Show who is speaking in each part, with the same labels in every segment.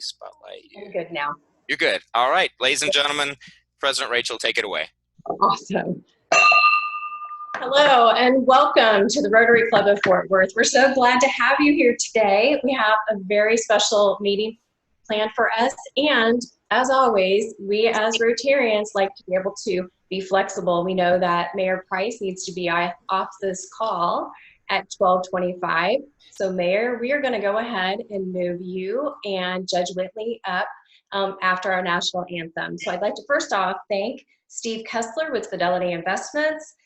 Speaker 1: spotlight you.
Speaker 2: I'm good now.
Speaker 1: You're good. All right, ladies and gentlemen, President Rachel, take it away.
Speaker 2: Awesome. Hello and welcome to the Rotary Club of Fort Worth. We're so glad to have you here today. We have a very special meeting planned for us, and as always, we as Rotarians like to be able to be flexible. We know that Mayor Price needs to be off this call at 12:25. So Mayor, we are going to go ahead and move you and Judge Whitley up after our national anthem. So I'd like to first off thank Steve Kessler with Fidelity Investments,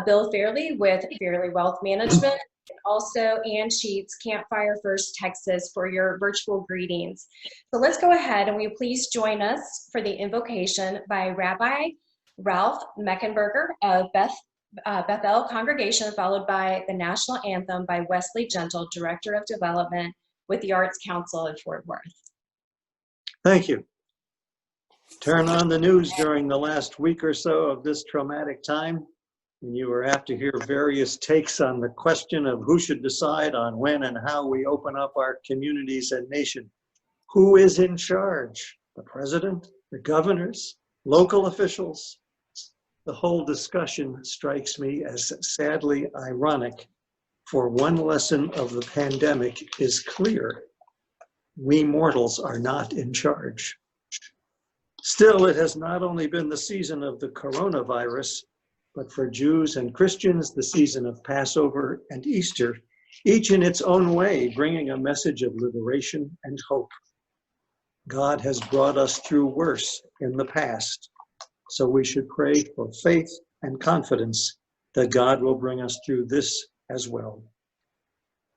Speaker 2: Bill Fairley with Fairley Wealth Management, and also Ann Sheets, Campfire First Texas, for your virtual greetings. So let's go ahead, and will you please join us for the invocation by Rabbi Ralph Meckenberger of Bethel Congregation, followed by the national anthem by Wesley Gentle, Director of Development with the Arts Council of Fort Worth.
Speaker 3: Thank you. Turn on the news during the last week or so of this traumatic time, and you were apt to hear various takes on the question of who should decide on when and how we open up our communities and nation. Who is in charge? The president, the governors, local officials? The whole discussion strikes me as sadly ironic, for one lesson of the pandemic is clear: we mortals are not in charge. Still, it has not only been the season of the coronavirus, but for Jews and Christians, the season of Passover and Easter, each in its own way bringing a message of liberation and hope. God has brought us through worse in the past, so we should pray for faith and confidence that God will bring us through this as well.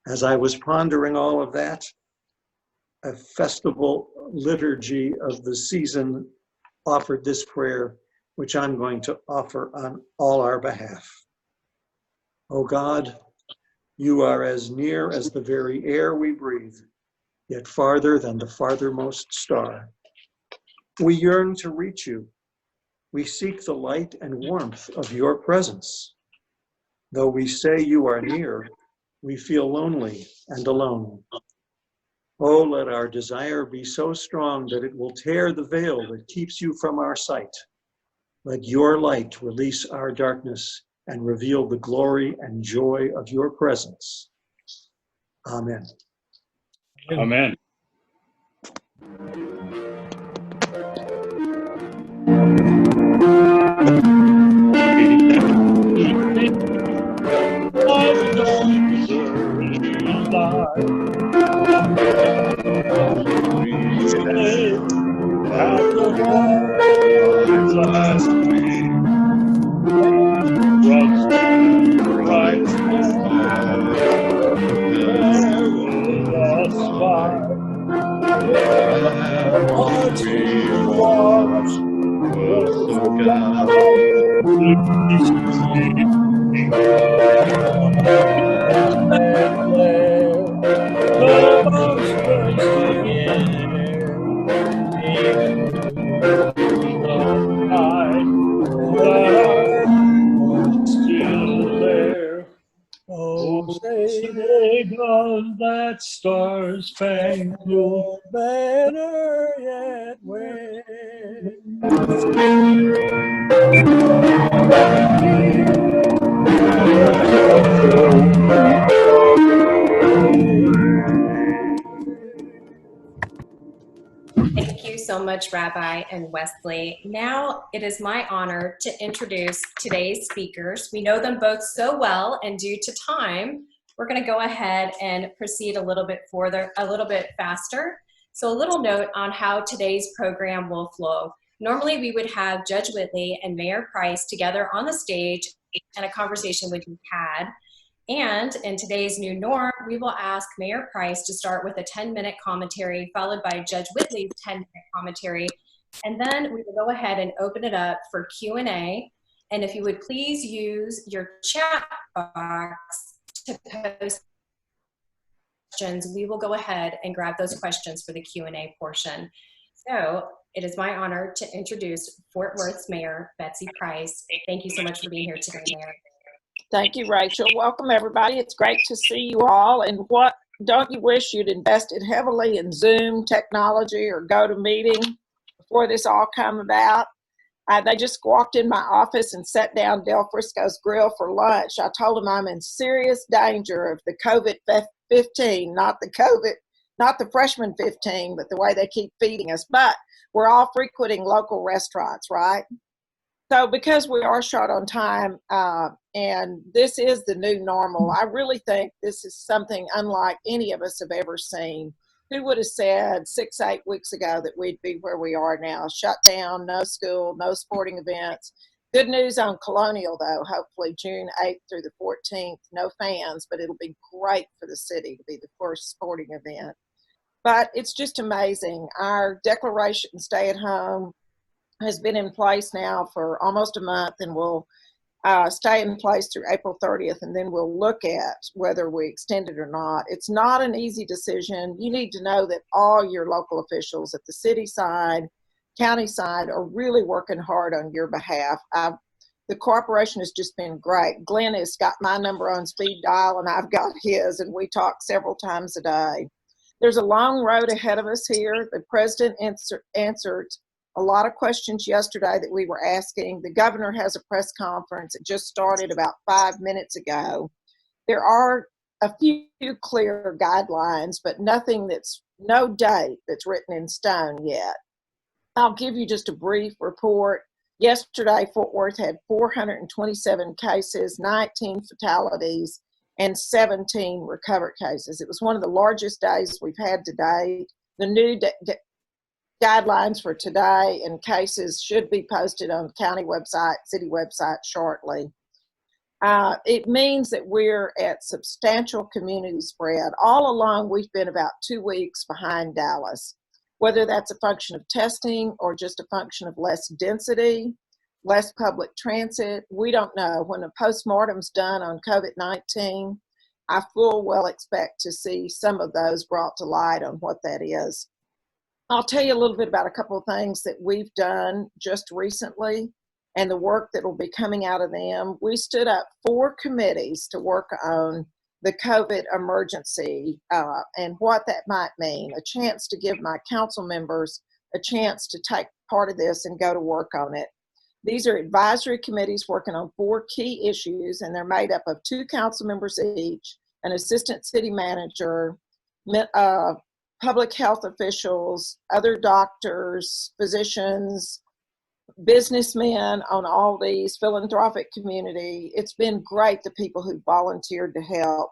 Speaker 3: As I was pondering all of that, a festival liturgy of the season offered this prayer, which I'm going to offer on all our behalf. O God, you are as near as the very air we breathe, yet farther than the farthermost star. We yearn to reach you. We seek the light and warmth of your presence. Though we say you are near, we feel lonely and alone. Oh, let our desire be so strong that it will tear the veil that keeps you from our sight. Let your light release our darkness and reveal the glory and joy of your presence. Amen.
Speaker 4: Amen. That stars spangled banner yet wave.
Speaker 2: Thank you so much, Rabbi and Wesley. Now it is my honor to introduce today's speakers. We know them both so well, and due to time, we're going to go ahead and proceed a little bit faster. So a little note on how today's program will flow. Normally we would have Judge Whitley and Mayor Price together on the stage and a conversation would be had. And in today's new norm, we will ask Mayor Price to start with a 10-minute commentary, followed by Judge Whitley's 10-minute commentary. And then we will go ahead and open it up for Q&A. And if you would please use your chat box to post questions, we will go ahead and grab those questions for the Q&A portion. So it is my honor to introduce Fort Worth's Mayor, Betsy Price. Thank you so much for being here today, Mayor.
Speaker 5: Thank you, Rachel. Welcome, everybody. It's great to see you all. And what don't you wish you'd invested heavily in Zoom technology or GoToMeeting before this all come about? They just walked in my office and sat down Del Frisco's Grill for lunch. I told them I'm in serious danger of the COVID-15, not the freshman 15, but the way they keep feeding us. But we're all frequenting local restaurants, right? So because we are short on time, and this is the new normal, I really think this is something unlike any of us have ever seen. Who would have said 6-8 weeks ago that we'd be where we are now? Shut down, no school, no sporting events. Good news on Colonial, though. Hopefully June 8th through the 14th, no fans, but it'll be great for the city to be the first sporting event. But it's just amazing. Our declaration, stay at home, has been in place now for almost a month and will stay in place through April 30th, and then we'll look at whether we extend it or not. It's not an easy decision. You need to know that all your local officials at the city side, county side are really working hard on your behalf. The cooperation has just been great. Glenn has got my number on speed dial and I've got his, and we talk several times a day. There's a long road ahead of us here. The president answered a lot of questions yesterday that we were asking. The governor has a press conference. It just started about 5 minutes ago. There are a few clear guidelines, but no date that's written in stone yet. I'll give you just a brief report. Yesterday, Fort Worth had 427 cases, 19 fatalities, and 17 recovered cases. It was one of the largest days we've had to date. The new guidelines for today and cases should be posted on the county website, city website shortly. It means that we're at substantial community spread. All along, we've been about 2 weeks behind Dallas, whether that's a function of testing or just a function of less density, less public transit. We don't know. When a postmortem's done on COVID-19, I full well expect to see some of those brought to light on what that is. I'll tell you a little bit about a couple of things that we've done just recently and the work that will be coming out of them. We stood up 4 committees to work on the COVID emergency and what that might mean, a chance to give my council members a chance to take part of this and go to work on it. These are advisory committees working on 4 key issues, and they're made up of 2 council members each, an assistant city manager, public health officials, other doctors, physicians, businessmen on all these, philanthropic community. It's been great, the people who volunteered to help.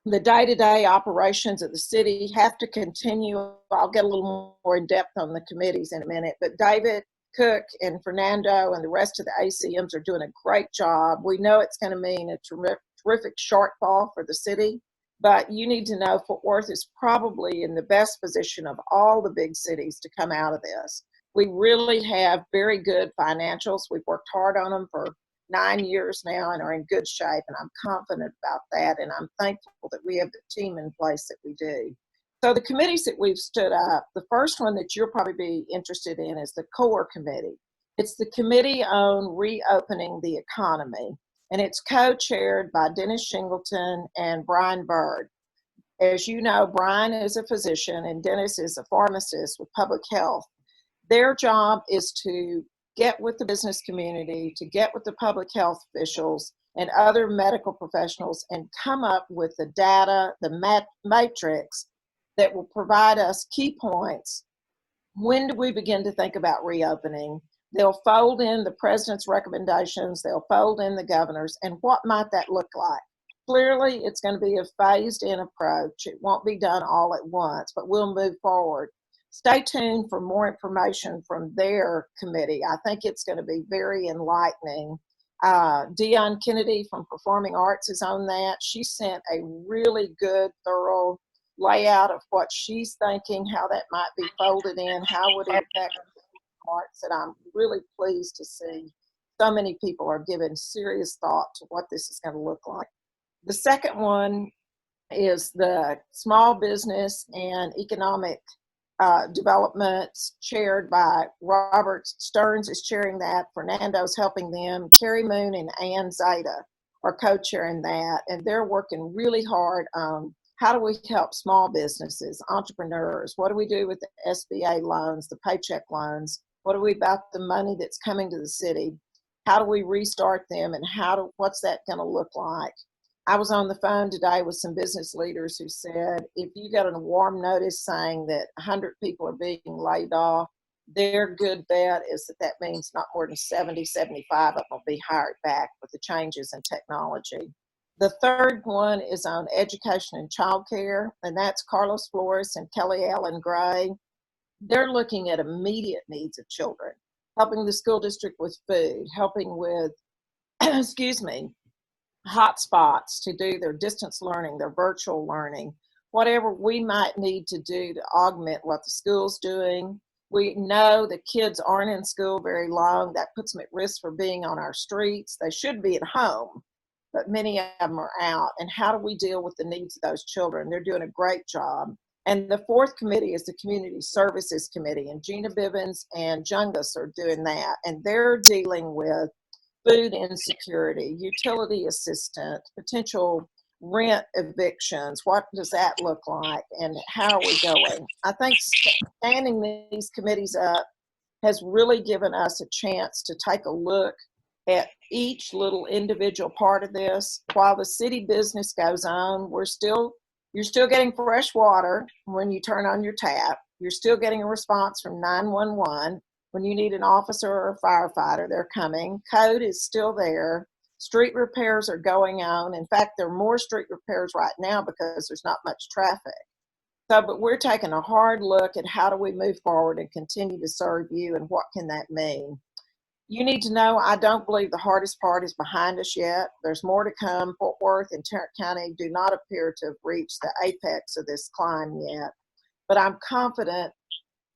Speaker 5: The day-to-day operations of the city have to continue. I'll get a little more in depth on the committees in a minute, but David Cook and Fernando and the rest of the ACMs are doing a great job. We know it's going to mean a terrific shortfall for the city. But you need to know Fort Worth is probably in the best position of all the big cities to come out of this. We really have very good financials. We've worked hard on them for 9 years now and are in good shape, and I'm confident about that, and I'm thankful that we have the team in place that we do. So the committees that we've stood up, the first one that you'll probably be interested in is the CORE committee. It's the Committee on Reopening the Economy. And it's co-chaired by Dennis Shingleton and Brian Bird. As you know, Brian is a physician and Dennis is a pharmacist with public health. Their job is to get with the business community, to get with the public health officials and other medical professionals and come up with the data, the matrix that will provide us key points. When do we begin to think about reopening? They'll fold in the president's recommendations, they'll fold in the governor's, and what might that look like? Clearly, it's going to be a phased-in approach. It won't be done all at once, but we'll move forward. Stay tuned for more information from their committee. I think it's going to be very enlightening. Dion Kennedy from Performing Arts is on that. She sent a really good, thorough layout of what she's thinking, how that might be folded in, how would it affect arts, and I'm really pleased to see so many people are giving serious thought to what this is going to look like. The second one is the Small Business and Economic Development, chaired by Robert Stearns is chairing that. Fernando's helping them. Carrie Moon and Ann Zeta are co-chairing that, and they're working really hard on how do we help small businesses, entrepreneurs? What do we do with the SBA loans, the paycheck loans? What do we about the money that's coming to the city? How do we restart them, and what's that going to look like? I was on the phone today with some business leaders who said if you got a warm notice saying that 100 people are being laid off, their good bet is that means not more than 70, 75 of them will be hired back with the changes in technology. The third one is on education and childcare, and that's Carlos Flores and Kelly Allen Gray. They're looking at immediate needs of children, helping the school district with food, helping with, excuse me, hotspots to do their distance learning, their virtual learning, whatever we might need to do to augment what the school's doing. We know the kids aren't in school very long. That puts them at risk for being on our streets. They should be at home, but many of them are out. And how do we deal with the needs of those children? They're doing a great job. And the fourth committee is the Community Services Committee, and Gina Bivens and Jungus are doing that. And they're dealing with food insecurity, utility assistance, potential rent evictions. What does that look like, and how are we going? I think standing these committees up has really given us a chance to take a look at each little individual part of this. While the city business goes on, you're still getting fresh water when you turn on your tap. You're still getting a response from 911. When you need an officer or a firefighter, they're coming. Code is still there. Street repairs are going on. In fact, there are more street repairs right now because there's not much traffic. But we're taking a hard look at how do we move forward and continue to serve you, and what can that mean? You need to know, I don't believe the hardest part is behind us yet. There's more to come. Fort Worth and Tarrant County do not appear to have reached the apex of this climb yet. But I'm confident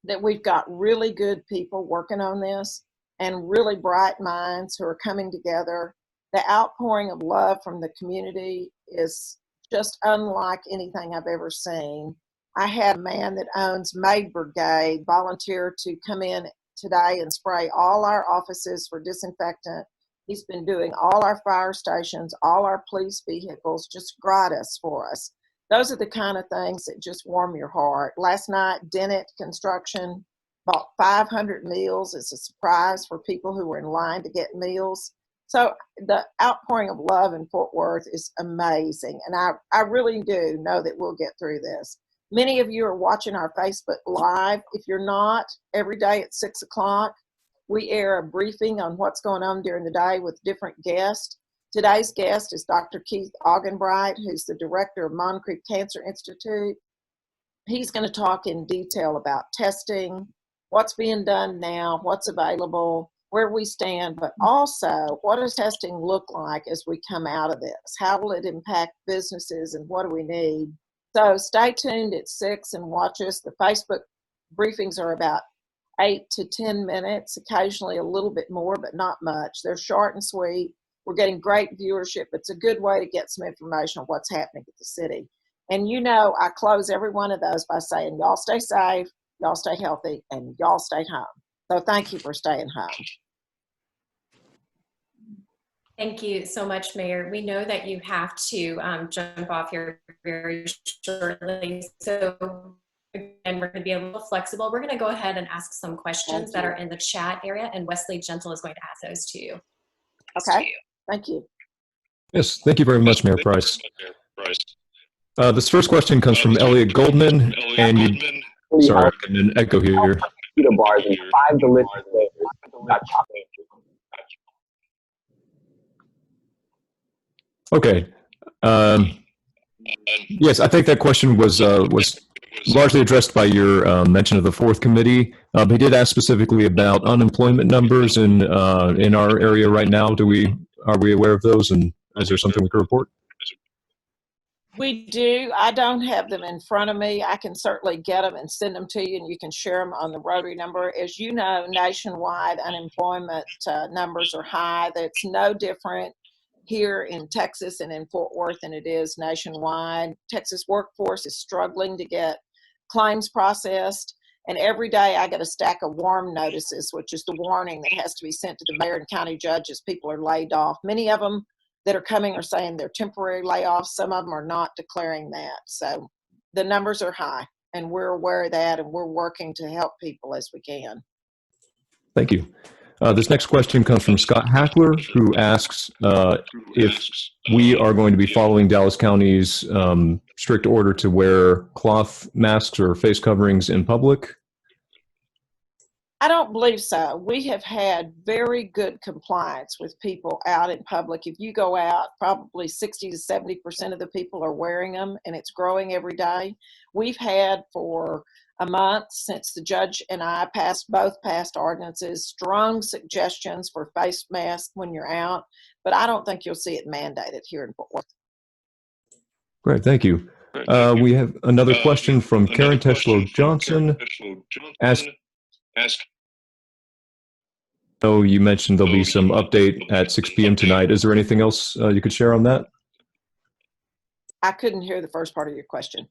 Speaker 5: that we've got really good people working on this, and really bright minds who are coming together. The outpouring of love from the community is just unlike anything I've ever seen. I had a man that owns Maid Brigade volunteer to come in today and spray all our offices for disinfectant. He's been doing all our fire stations, all our police vehicles, just gratis for us. Those are the kind of things that just warm your heart. Last night, Dennett Construction bought 500 meals as a surprise for people who were in line to get meals. So the outpouring of love in Fort Worth is amazing. And I really do know that we'll get through this. Many of you are watching our Facebook Live. If you're not, every day at 6 o'clock, we air a briefing on what's going on during the day with different guests. Today's guest is Dr. Keith Augenbright, who's the director of Moncrief Cancer Institute. He's going to talk in detail about testing, what's being done now, what's available, where we stand, but also what does testing look like as we come out of this? How will it impact businesses, and what do we need? So stay tuned at 6 and watch us. The Facebook briefings are about 8 to 10 minutes, occasionally a little bit more, but not much. They're short and sweet. We're getting great viewership. It's a good way to get some information on what's happening at the city. And you know, I close every one of those by saying, y'all stay safe, y'all stay healthy, and y'all stay home. So thank you for staying home.
Speaker 2: Thank you so much, Mayor. We know that you have to jump off here very shortly. So again, we're going to be a little flexible. We're going to go ahead and ask some questions that are in the chat area, and Wesley Gentle is going to ask those to you.
Speaker 5: Okay, thank you.
Speaker 6: Yes, thank you very much, Mayor Price. This first question comes from Elliot Goldman, and sorry, I'm getting an echo here.
Speaker 7: Bars and 5 delicious flavors. Got chocolate.
Speaker 6: Okay. Yes, I think that question was largely addressed by your mention of the fourth committee. He did ask specifically about unemployment numbers in our area right now. Are we aware of those, and is there something we can report?
Speaker 5: We do. I don't have them in front of me. I can certainly get them and send them to you, and you can share them on the Rotary number. As you know, nationwide unemployment numbers are high. That's no different here in Texas and in Fort Worth than it is nationwide. Texas workforce is struggling to get claims processed, and every day I get a stack of warm notices, which is the warning that has to be sent to the mayor and county judges. People are laid off. Many of them that are coming are saying they're temporary layoffs. Some of them are not declaring that. So the numbers are high, and we're aware of that, and we're working to help people as we can.
Speaker 6: Thank you. This next question comes from Scott Hackler, who asks if we are going to be following Dallas County's strict order to wear cloth masks or face coverings in public.
Speaker 5: I don't believe so. We have had very good compliance with people out in public. If you go out, probably 60 to 70% of the people are wearing them, and it's growing every day. We've had for a month since the judge and I both passed ordinances, strong suggestions for face masks when you're out, but I don't think you'll see it mandated here in Fort Worth.
Speaker 6: Great, thank you. We have another question from Karen Teschlo Johnson. Oh, you mentioned there'll be some update at 6 p.m. tonight. Is there anything else you could share on that?
Speaker 5: I couldn't hear the first part of your question.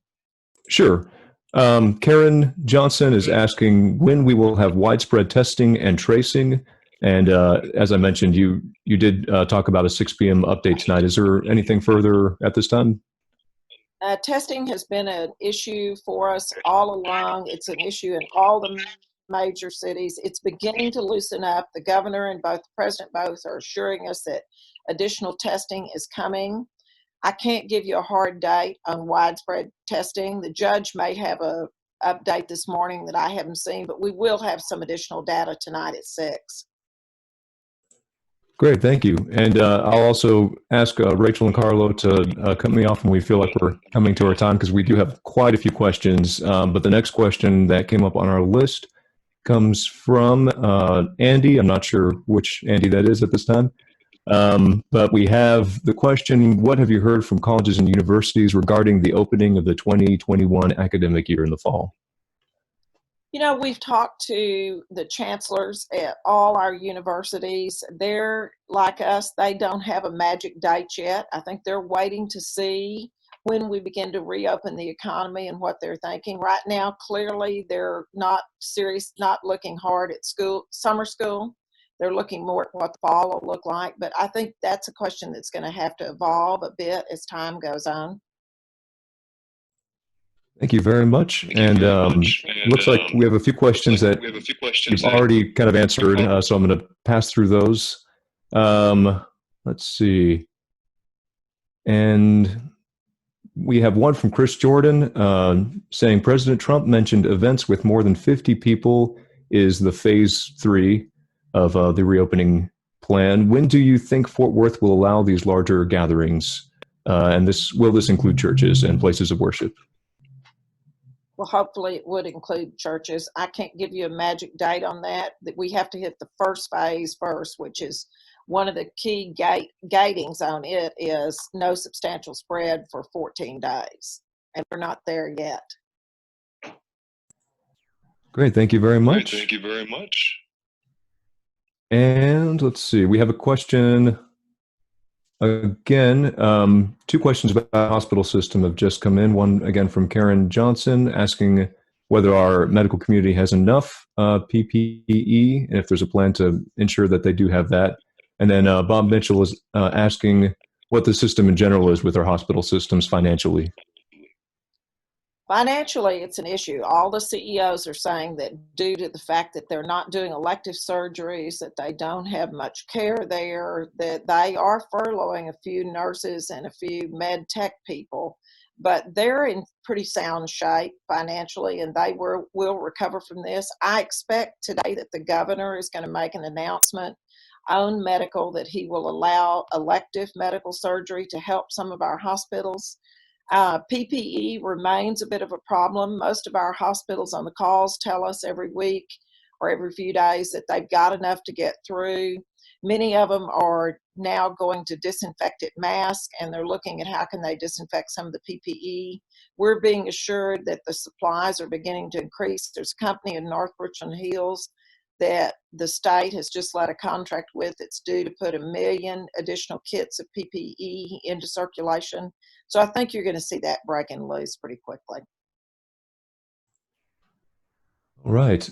Speaker 6: Sure. Karen Johnson is asking when we will have widespread testing and tracing. And as I mentioned, you did talk about a 6 p.m. update tonight. Is there anything further at this time?
Speaker 5: Testing has been an issue for us all along. It's an issue in all the major cities. It's beginning to loosen up. The governor and the president both are assuring us that additional testing is coming. I can't give you a hard date on widespread testing. The judge may have a update this morning that I haven't seen, but we will have some additional data tonight at 6.
Speaker 6: Great, thank you. And I'll also ask Rachel and Carlo to cut me off when we feel like we're coming to our time, because we do have quite a few questions. But the next question that came up on our list comes from Andy. I'm not sure which Andy that is at this time. But we have the question, what have you heard from colleges and universities regarding the opening of the 2021 academic year in the fall?
Speaker 5: You know, we've talked to the chancellors at all our universities. They're like us, they don't have a magic date yet. I think they're waiting to see when we begin to reopen the economy and what they're thinking. Right now, clearly, they're not looking hard at summer school. They're looking more at what the fall will look like. But I think that's a question that's going to have to evolve a bit as time goes on.
Speaker 6: Thank you very much. And looks like we have a few questions that you've already kind of answered, so I'm going to pass through those. Let's see. And we have one from Chris Jordan saying President Trump mentioned events with more than 50 people is the phase 3 of the reopening plan. When do you think Fort Worth will allow these larger gatherings? And will this include churches and places of worship?
Speaker 5: Well, hopefully it would include churches. I can't give you a magic date on that. That we have to hit the first phase first, which is one of the key gatings on it is no substantial spread for 14 days. And we're not there yet.
Speaker 6: Great. Thank you very much.
Speaker 8: Thank you very much.
Speaker 6: And let's see, we have a question. Again, 2 questions about the hospital system have just come in. One, again, from Karen Johnson asking whether our medical community has enough PPE and if there's a plan to ensure that they do have that. And then Bob Mitchell is asking what the system in general is with our hospital systems financially.
Speaker 5: Financially, it's an issue. All the CEOs are saying that due to the fact that they're not doing elective surgeries, that they don't have much care there, that they are furloughing a few nurses and a few med tech people, but they're in pretty sound shape financially, and they will recover from this. I expect today that the governor is going to make an announcement on medical, that he will allow elective medical surgery to help some of our hospitals. PPE remains a bit of a problem. Most of our hospitals on the calls tell us every week or every few days that they've got enough to get through. Many of them are now going to disinfected masks, and they're looking at how can they disinfect some of the PPE. We're being assured that the supplies are beginning to increase. There's a company in North Richland Hills that the state has just let a contract with. It's due to put 1 million additional kits of PPE into circulation. So I think you're going to see that breaking loose pretty quickly.
Speaker 6: All right.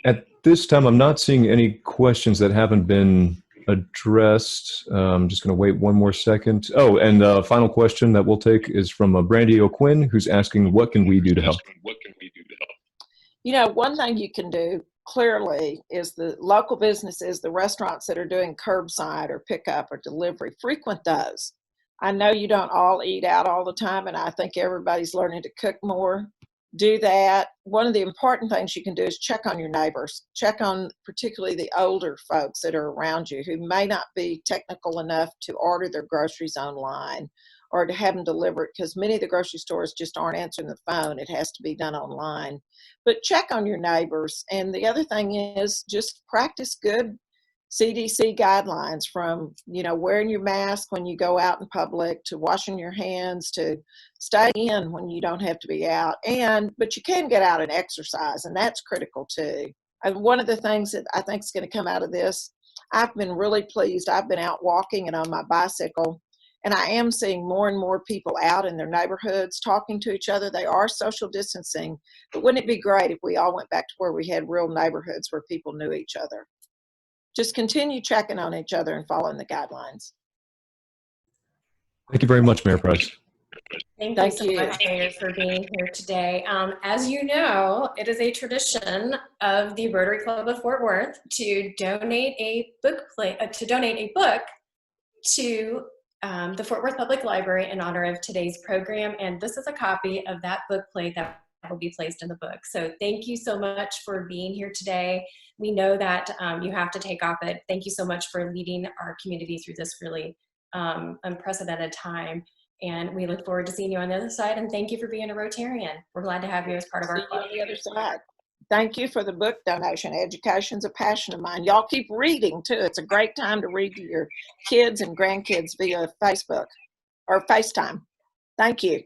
Speaker 6: At this time, I'm not seeing any questions that haven't been addressed. I'm just going to wait one more second. Oh, and the final question that we'll take is from Brandy O'Quinn, who's asking, what can we do to help?
Speaker 5: You know, one thing you can do clearly is the local businesses, the restaurants that are doing curbside or pickup or delivery, frequent those. I know you don't all eat out all the time, and I think everybody's learning to cook more. Do that. One of the important things you can do is check on your neighbors. Check on particularly the older folks that are around you who may not be technical enough to order their groceries online or to have them delivered, because many of the grocery stores just aren't answering the phone. It has to be done online. But check on your neighbors. And the other thing is just practice good CDC guidelines, from, you know, wearing your mask when you go out in public, to washing your hands, to stay in when you don't have to be out. But you can get out and exercise, and that's critical too. And one of the things that I think is going to come out of this, I've been really pleased. I've been out walking and on my bicycle, and I am seeing more and more people out in their neighborhoods talking to each other. They are social distancing, but wouldn't it be great if we all went back to where we had real neighborhoods where people knew each other? Just continue checking on each other and following the guidelines.
Speaker 6: Thank you very much, Mayor Price.
Speaker 2: Thank
Speaker 5: Thank
Speaker 2: you so
Speaker 5: you.
Speaker 2: much, Mayor, for being here today. As you know, it is a tradition of the Rotary Club of Fort Worth to donate a book to the Fort Worth Public Library in honor of today's program, and this is a copy of that book plate that will be placed in the book. So thank you so much for being here today. We know that you have to take off, but thank you so much for leading our community through this really unprecedented time. And we look forward to seeing you on the other side. And thank you for being a Rotarian. We're glad to have you as part of our club.
Speaker 5: See you on the other side. Thank you for the book donation. Education's a passion of mine. Y'all keep reading too. It's a great time to read to your kids and grandkids via Facebook or FaceTime. Thank you.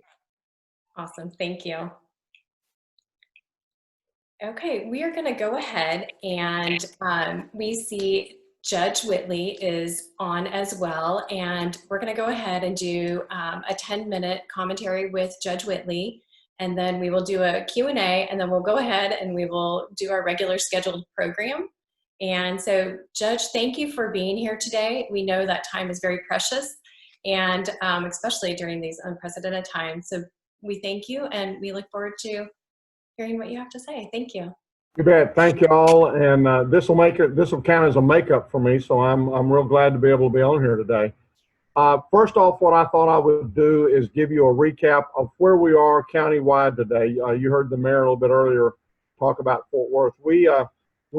Speaker 2: Awesome. Thank you. Okay, we are going to go ahead, and we see Judge Whitley is on as well, and we're going to go ahead and do a 10-minute commentary with Judge Whitley, and then we will do a Q&A, and then we'll go ahead and we will do our regular scheduled program. And so, Judge, thank you for being here today. We know that time is very precious, and especially during these unprecedented times. So we thank you, and we look forward to hearing what you have to say. Thank you.
Speaker 8: You bet. Thank you all. And this will count as a makeup for me. So I'm real glad to be able to be on here today. First off, what I thought I would do is give you a recap of where we are countywide today. You heard the mayor a little bit earlier talk about Fort Worth. We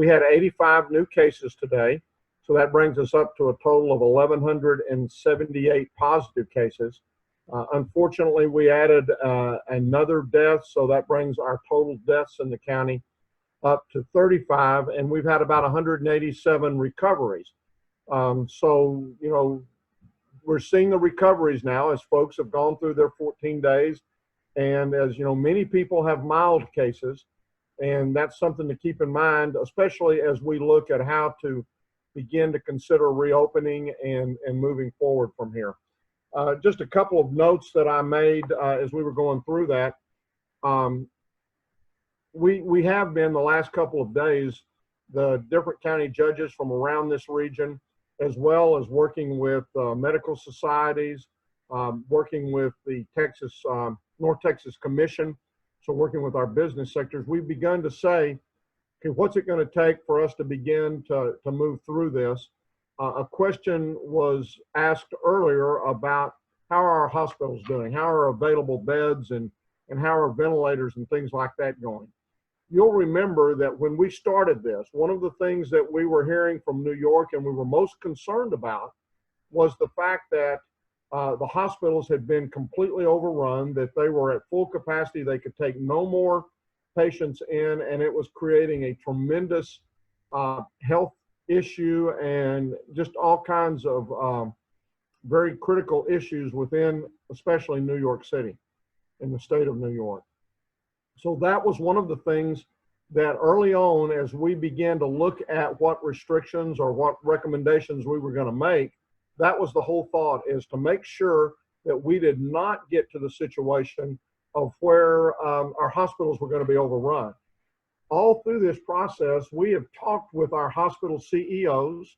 Speaker 8: had 85 new cases today. So that brings us up to a total of 1,178 positive cases. Unfortunately, we added another death, so that brings our total deaths in the county up to 35, and we've had about 187 recoveries. So, you know, we're seeing the recoveries now as folks have gone through their 14 days, and as you know, many people have mild cases, and that's something to keep in mind, especially as we look at how to begin to consider reopening and moving forward from here. Just a couple of notes that I made as we were going through that. We have been the last couple of days, the different county judges from around this region, as well as working with medical societies, working with the North Texas Commission, so working with our business sectors, we've begun to say, okay, what's it going to take for us to begin to move through this? A question was asked earlier about how are our hospitals doing? How are available beds and how are ventilators and things like that going? You'll remember that when we started this, one of the things that we were hearing from New York and we were most concerned about was the fact that the hospitals had been completely overrun, that they were at full capacity, they could take no more patients in, and it was creating a tremendous health issue and just all kinds of very critical issues within, especially New York City, in the state of New York. So that was one of the things that early on, as we began to look at what restrictions or what recommendations we were going to make, that was the whole thought, is to make sure that we did not get to the situation of where our hospitals were going to be overrun. All through this process, we have talked with our hospital CEOs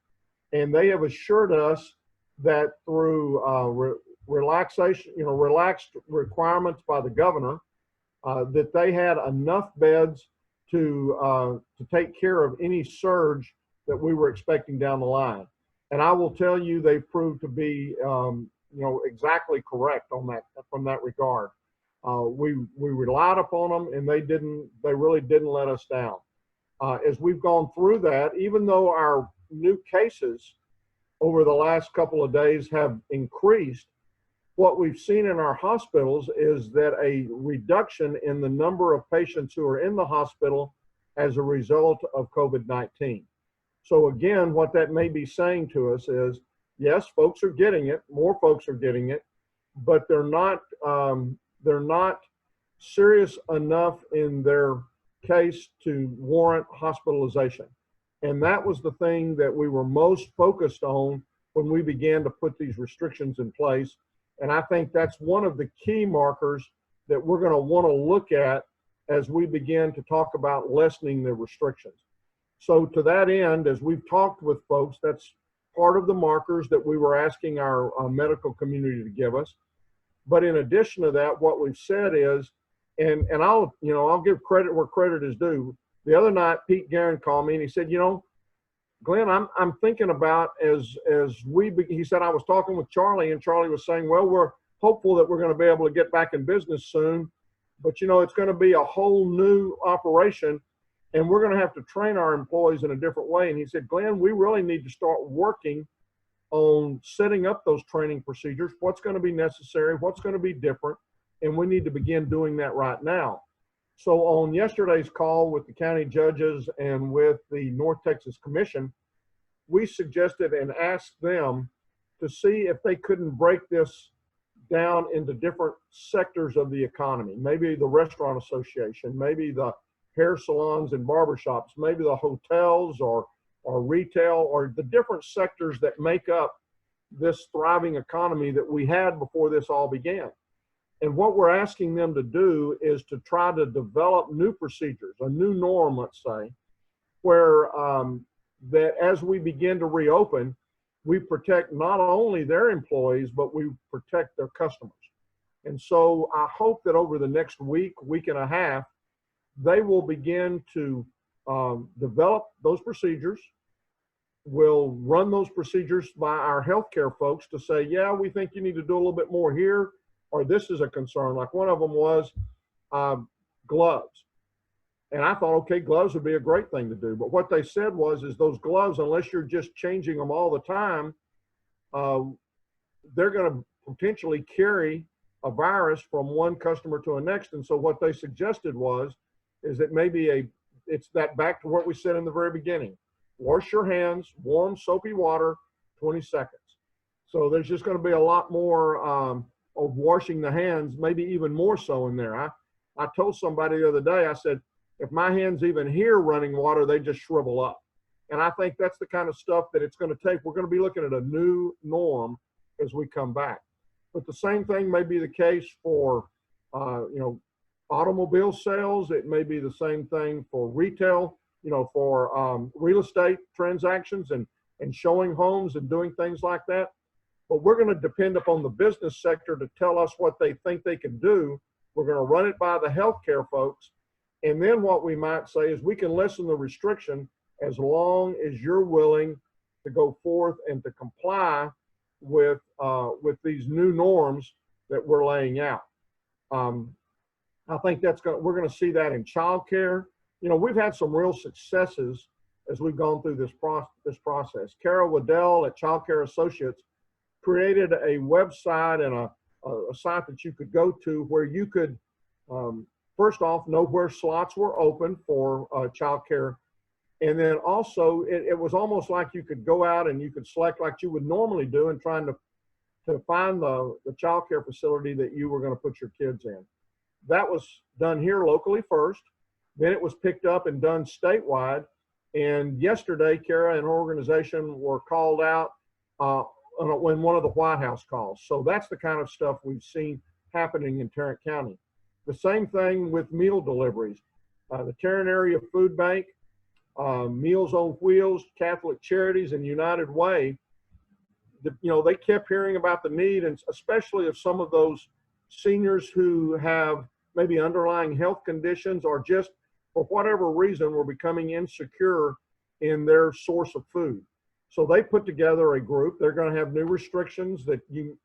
Speaker 8: And they have assured us that through relaxed requirements by the governor, that they had enough beds to take care of any surge that we were expecting down the line. And I will tell you, they proved to be, exactly correct on that, from that regard. We relied upon them, and they really didn't let us down. As we've gone through that, even though our new cases over the last couple of days have increased, what we've seen in our hospitals is that a reduction in the number of patients who are in the hospital as a result of COVID-19. So again, what that may be saying to us is, yes, folks are getting it, more folks are getting it, but they're not serious enough in their case to warrant hospitalization. And that was the thing that we were most focused on when we began to put these restrictions in place. And I think that's one of the key markers that we're going to want to look at as we begin to talk about lessening the restrictions. So to that end, as we've talked with folks, that's part of the markers that we were asking our medical community to give us. But in addition to that, what we've said is, and I'll give credit where credit is due. The other night, Pete Guerin called me and he said, Glenn, I'm thinking about he said, I was talking with Charlie, and Charlie was saying, well, we're hopeful that we're going to be able to get back in business soon, but it's going to be a whole new operation, and we're going to have to train our employees in a different way. And he said, Glenn, we really need to start working on setting up those training procedures, what's going to be necessary, what's going to be different, and we need to begin doing that right now. So on yesterday's call with the county judges and with the North Texas Commission, we suggested and asked them to see if they couldn't break this down into different sectors of the economy. Maybe the restaurant association, maybe the hair salons and barbershops, maybe the hotels or retail, or the different sectors that make up this thriving economy that we had before this all began. And what we're asking them to do is to try to develop new procedures, a new norm, let's say, where that as we begin to reopen, we protect not only their employees, but we protect their customers. And so I hope that over the next week and a half, they will begin to develop those procedures. We'll run those procedures by our healthcare folks to say, yeah, we think you need to do a little bit more here, or this is a concern. Like one of them was gloves. And I thought, okay, gloves would be a great thing to do. But what they said is those gloves, unless you're just changing them all the time, they're going to potentially carry a virus from one customer to the next. And so what they suggested is that maybe it's that back to what we said in the very beginning. Wash your hands, warm soapy water, 20 seconds. So there's just going to be a lot more of washing the hands, maybe even more so in there. I told somebody the other day, I said, if my hands even here running water, they just shrivel up. And I think that's the kind of stuff that it's going to take. We're going to be looking at a new norm as we come back. But the same thing may be the case for, automobile sales. It may be the same thing for retail, for real estate transactions and showing homes and doing things like that. But we're going to depend upon the business sector to tell us what they think they can do. We're going to run it by the healthcare folks. And then what we might say is we can lessen the restriction as long as you're willing to go forth and to comply with these new norms that we're laying out. I think we're going to see that in childcare. We've had some real successes as we've gone through this process. Kara Waddell at Child Care Associates created a website and a site that you could go to where you could, first off, know where slots were open for child care. And then also, it was almost like you could go out and you could select like you would normally do in trying to find the child care facility that you were going to put your kids in. That was done here locally first. Then it was picked up and done statewide. And yesterday, Kara and her organization were called out when one of the White House calls. So that's the kind of stuff we've seen happening in Tarrant County. The same thing with meal deliveries. The Tarrant Area Food Bank Meals on Wheels, Catholic Charities, and United Way, they kept hearing about the need, and especially of some of those seniors who have maybe underlying health conditions or just for whatever reason were becoming insecure in their source of food. So they put together a group. They're going to have new restrictions that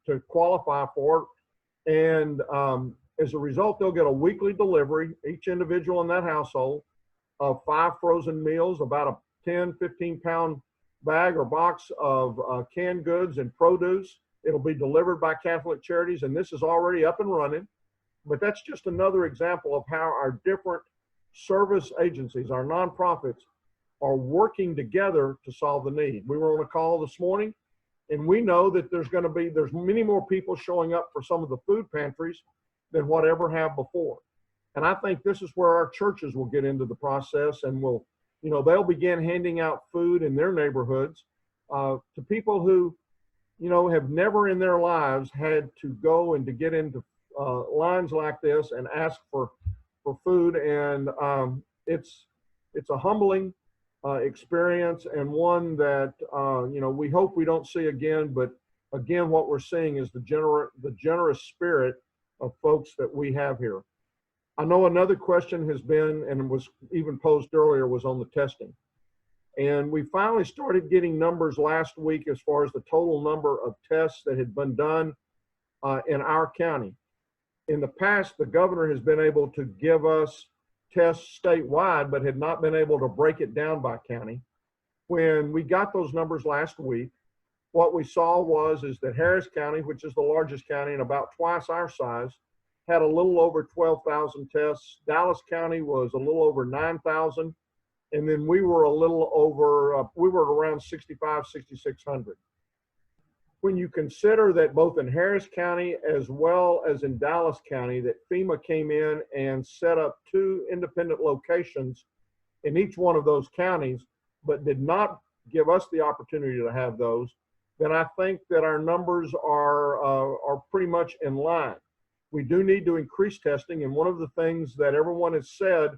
Speaker 8: to qualify for, and as a result, they'll get a weekly delivery, each individual in that household, of 5 frozen meals, about a 10, 15-pound bag or box of canned goods and produce. It'll be delivered by Catholic Charities, and this is already up and running. But that's just another example of how our different service agencies, our nonprofits, are working together to solve the need. We were on a call this morning, and we know that there's many more people showing up for some of the food pantries than what ever have before. And I think this is where our churches will get into the process, and they'll begin handing out food in their neighborhoods to people who, have never in their lives had to go and to get into lines like this and ask for food. And it's a humbling experience, and one that, we hope we don't see again. But again, what we're seeing is the generous spirit of folks that we have here. I know another question has been, and was even posed earlier, was on the testing. And we finally started getting numbers last week as far as the total number of tests that had been done in our county. In the past, the governor has been able to give us tests statewide, but had not been able to break it down by county. When we got those numbers last week, what we saw is that Harris County, which is the largest county and about twice our size, had a little over 12,000 tests. Dallas County was a little over 9,000. And then we were around 6,600. When you consider that both in Harris County as well as in Dallas County, that FEMA came in and set up 2 independent locations in each one of those counties, but did not give us the opportunity to have those, then I think that our numbers are pretty much in line. We do need to increase testing, and one of the things that everyone has said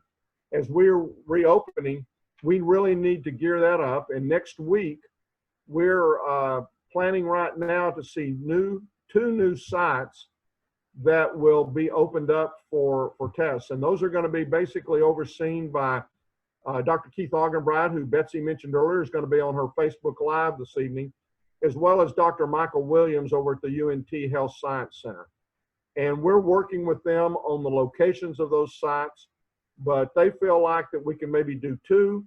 Speaker 8: as we're reopening, we really need to gear that up. And next week, we're planning right now to see 2 new sites that will be opened up for tests. And those are going to be basically overseen by Dr. Keith Augenbride, who Betsy mentioned earlier is going to be on her Facebook Live this evening, as well as Dr. Michael Williams over at the UNT Health Science Center. And we're working with them on the locations of those sites, but they feel like that we can maybe do 2,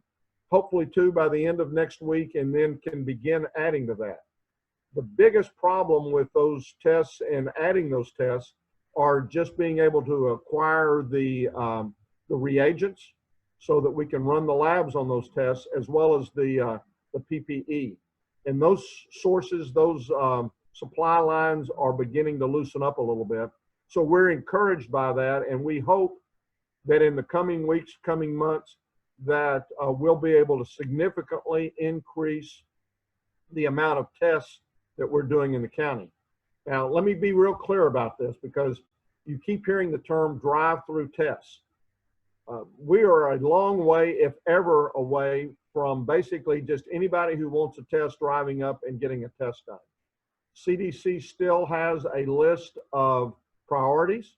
Speaker 8: hopefully 2 by the end of next week, and then can begin adding to that. The biggest problem with those tests and adding those tests are just being able to acquire the reagents so that we can run the labs on those tests, as well as the PPE. And those sources, those supply lines are beginning to loosen up a little bit. So we're encouraged by that, and we hope that in the coming weeks, coming months, that we'll be able to significantly increase the amount of tests that we're doing in the county. Now, let me be real clear about this, because you keep hearing the term drive-through tests. We are a long way, if ever, away from basically just anybody who wants a test driving up and getting a test done. CDC still has a list of priorities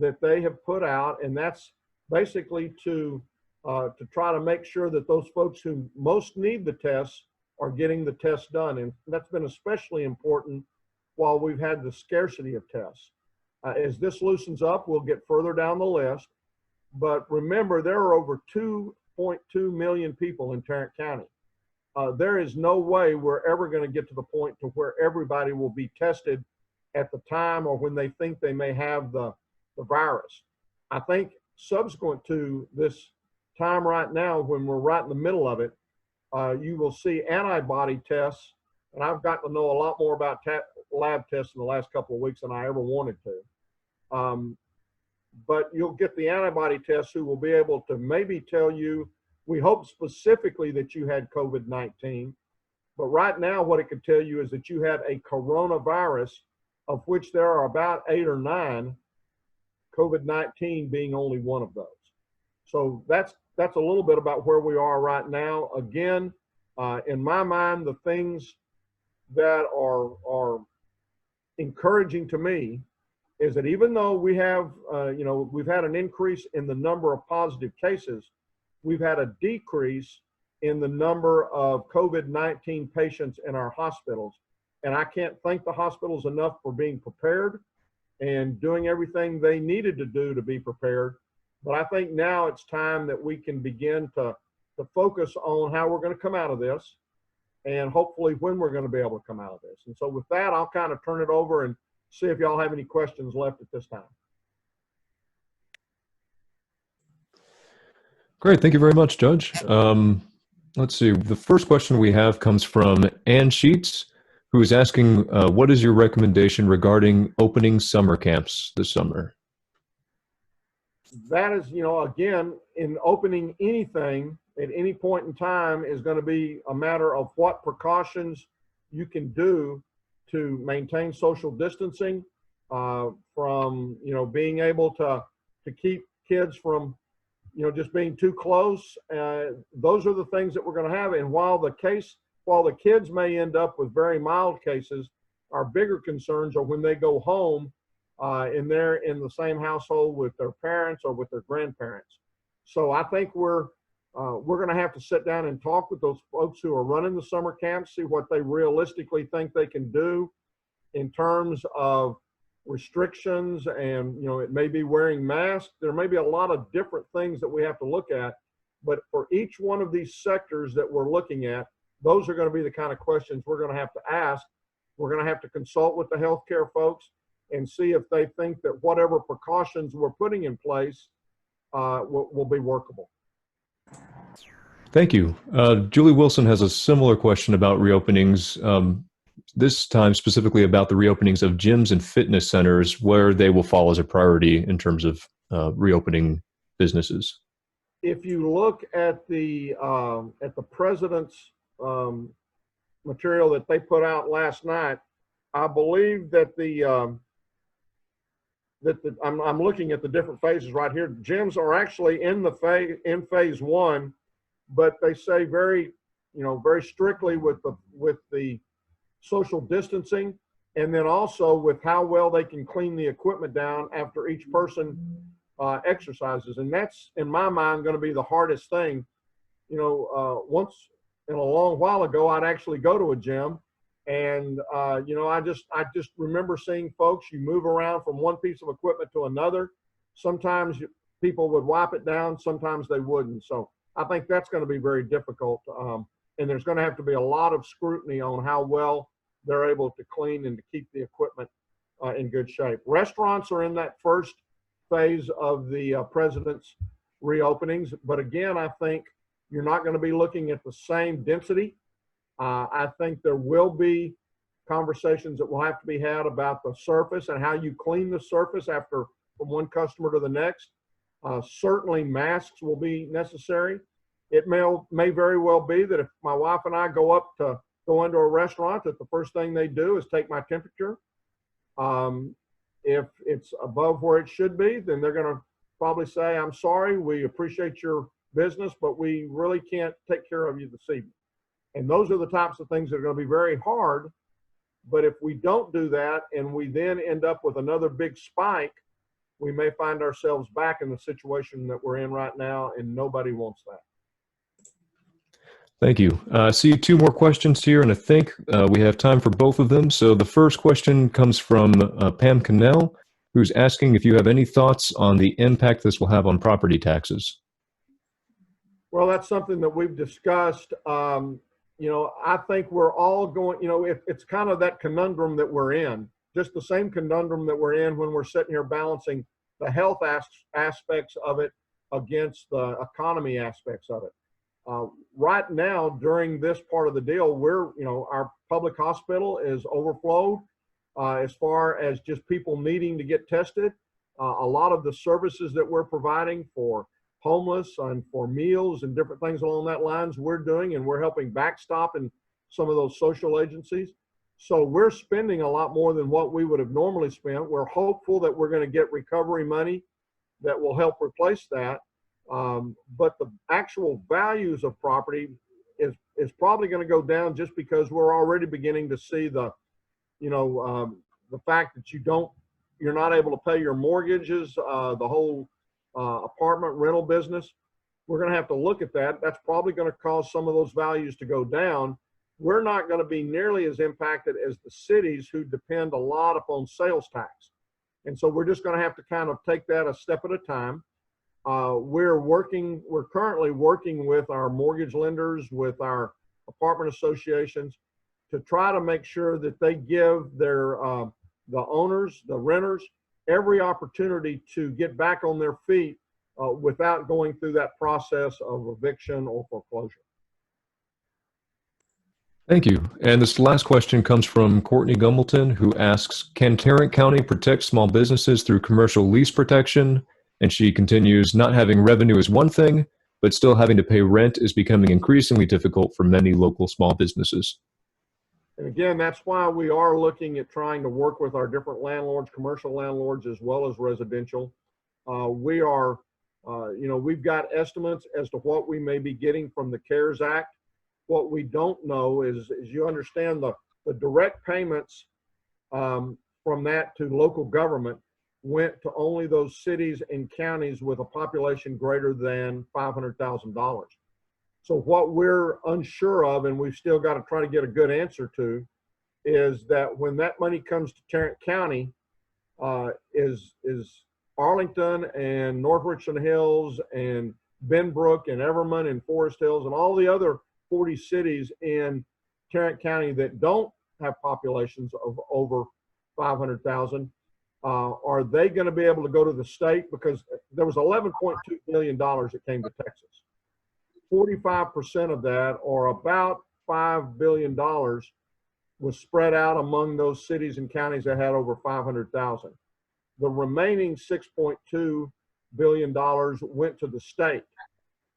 Speaker 8: that they have put out, and that's basically to try to make sure that those folks who most need the tests are getting the tests done. And that's been especially important while we've had the scarcity of tests. As this loosens up, we'll get further down the list. But remember, there are over 2.2 million people in Tarrant County. There is no way we're ever going to get to the point to where everybody will be tested at the time or when they think they may have the virus. I think subsequent to this time right now, when we're right in the middle of it, you will see antibody tests. And I've gotten to know a lot more about lab tests in the last couple of weeks than I ever wanted to. But you'll get the antibody tests who will be able to maybe tell you, we hope specifically that you had COVID-19. But right now, what it could tell you is that you had a coronavirus, of which there are about 8 or 9, COVID-19 being only one of those. So that's that's a little bit about where we are right now. Again, in my mind, the things that are encouraging to me is that even though we have, we've had an increase in the number of positive cases, we've had a decrease in the number of COVID-19 patients in our hospitals. And I can't thank the hospitals enough for being prepared and doing everything they needed to do to be prepared. But I think now it's time that we can begin to focus on how we're going to come out of this, and hopefully when we're going to be able to come out of this. And so with that, I'll kind of turn it over and see if y'all have any questions left at this time.
Speaker 6: Great. Thank you very much, Judge. Let's see. The first question we have comes from Ann Sheets, who is asking, what is your recommendation regarding opening summer camps this summer?
Speaker 8: That is, again, in opening anything at any point in time is going to be a matter of what precautions you can do to maintain social distancing, from, being able to keep kids from, just being too close. Those are the things that we're going to have. And while the kids may end up with very mild cases, our bigger concerns are when they go home and they're in the same household with their parents or with their grandparents. So I think we're going to have to sit down and talk with those folks who are running the summer camps, see what they realistically think they can do in terms of restrictions, and it may be wearing masks. There may be a lot of different things that we have to look at, but for each one of these sectors that we're looking at, those are going to be the kind of questions we're going to have to ask. We're going to have to consult with the healthcare folks and see if they think that whatever precautions we're putting in place will be workable.
Speaker 6: Thank you. Julie Wilson has a similar question about reopenings, this time specifically about the reopenings of gyms and fitness centers, where they will fall as a priority in terms of reopening businesses.
Speaker 8: If you look at the president's material that they put out last night, I believe that I'm looking at the different phases right here. Gyms are actually in phase one, but they say very strictly with the social distancing, and then also with how well they can clean the equipment down after each person exercises. And that's, in my mind, going to be the hardest thing. Once in a long while ago, I'd actually go to a gym, and I just remember seeing folks, you move around from one piece of equipment to another. Sometimes people would wipe it down, sometimes they wouldn't. So I think that's going to be very difficult, and there's going to have to be a lot of scrutiny on how well they're able to clean and to keep the equipment in good shape. Restaurants are in that first phase of the president's reopenings, but again, I think you're not going to be looking at the same density. I think there will be conversations that will have to be had about the surface and how you clean the surface from one customer to the next. Certainly masks will be necessary. It may very well be that if my wife and I go into a restaurant, that the first thing they do is take my temperature. If it's above where it should be, then they're going to probably say, I'm sorry, we appreciate your business, but we really can't take care of you this evening. And those are the types of things that are going to be very hard. But if we don't do that and we then end up with another big spike, we may find ourselves back in the situation that we're in right now, and nobody wants that.
Speaker 6: Thank you. I see two more questions here, and I think we have time for both of them. So the first question comes from Pam Cannell, who's asking if you have any thoughts on the impact this will have on property taxes.
Speaker 8: Well, that's something that we've discussed. I think we're all going, it's kind of that conundrum that we're in, just the same conundrum that we're in when we're sitting here balancing the health aspects of it against the economy aspects of it. Right now, during this part of the deal, our public hospital is overflowed as far as just people needing to get tested. A lot of the services that we're providing for homeless and for meals and different things along that lines we're doing, and we're helping backstop in some of those social agencies. So we're spending a lot more than what we would have normally spent. We're hopeful that we're going to get recovery money that will help replace that. But the actual values of property is probably going to go down just because we're already beginning to see the fact that you're not able to pay your mortgages, the whole apartment rental business. We're going to have to look at that. That's probably going to cause some of those values to go down. We're not going to be nearly as impacted as the cities who depend a lot upon sales tax. And so we're just going to have to kind of take that a step at a time. We're currently working with our mortgage lenders, with our apartment associations, to try to make sure that they give their the owners, the renters, every opportunity to get back on their feet without going through that process of eviction or foreclosure.
Speaker 6: Thank you. And this last question comes from Courtney Gumbleton, who asks, can Tarrant County protect small businesses through commercial lease protection? And she continues, not having revenue is one thing, but still having to pay rent is becoming increasingly difficult for many local small businesses.
Speaker 8: And again, that's why we are looking at trying to work with our different landlords, commercial landlords, as well as residential. We've got estimates as to what we may be getting from the CARES Act. What we don't know is you understand the direct payments from that to local government went to only those cities and counties with a population greater than $500,000. So what we're unsure of, and we've still got to try to get a good answer to, is that when that money comes to Tarrant County, is Arlington and North Richland Hills and Benbrook and Everman and Forest Hills and all the other 40 cities in Tarrant County that don't have populations of over 500,000, are they going to be able to go to the state? Because there was $11.2 billion that came to Texas. 45% of that, or about $5 billion, was spread out among those cities and counties that had over 500,000. The remaining $6.2 billion went to the state.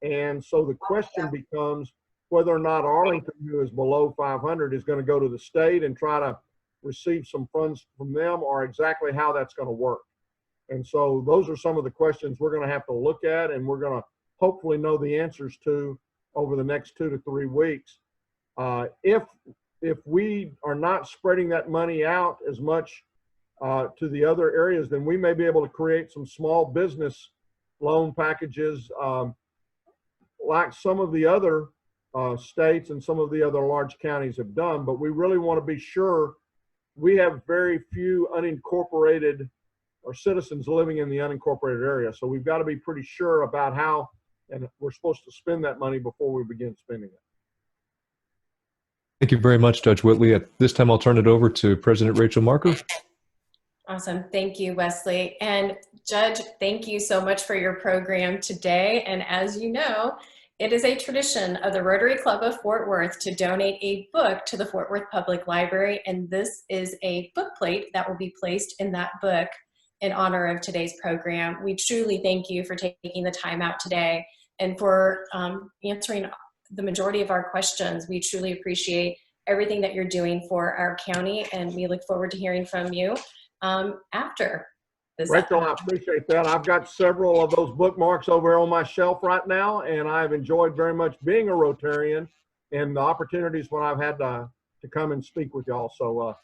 Speaker 8: And so the question becomes whether or not Arlington, who is below 500, is going to go to the state and try to receive some funds from them, or exactly how that's going to work. And so those are some of the questions we're going to have to look at, and we're going to hopefully know the answers to over the next 2 to 3 weeks. If we are not spreading that money out as much to the other areas, then we may be able to create some small business loan packages like some of the other states and some of the other large counties have done. But we really want to be sure we have very few unincorporated or citizens living in the unincorporated area. So we've got to be pretty sure about how and we're supposed to spend that money before we begin spending it.
Speaker 6: Thank you very much, Judge Whitley. At this time, I'll turn it over to President Rachel Marker.
Speaker 2: Awesome. Thank you, Wesley. And Judge, thank you so much for your program today. And as you know, it is a tradition of the Rotary Club of Fort Worth to donate a book to the Fort Worth Public Library. And this is a book plate that will be placed in that book in honor of today's program. We truly thank you for taking the time out today and for answering the majority of our questions. We truly appreciate everything that you're doing for our county, and we look forward to hearing from you after this.
Speaker 8: Rachel, I appreciate that. I've got several of those bookmarks over on my shelf right now, and I've enjoyed very much being a Rotarian and the opportunities when I've had to come and speak with y'all. So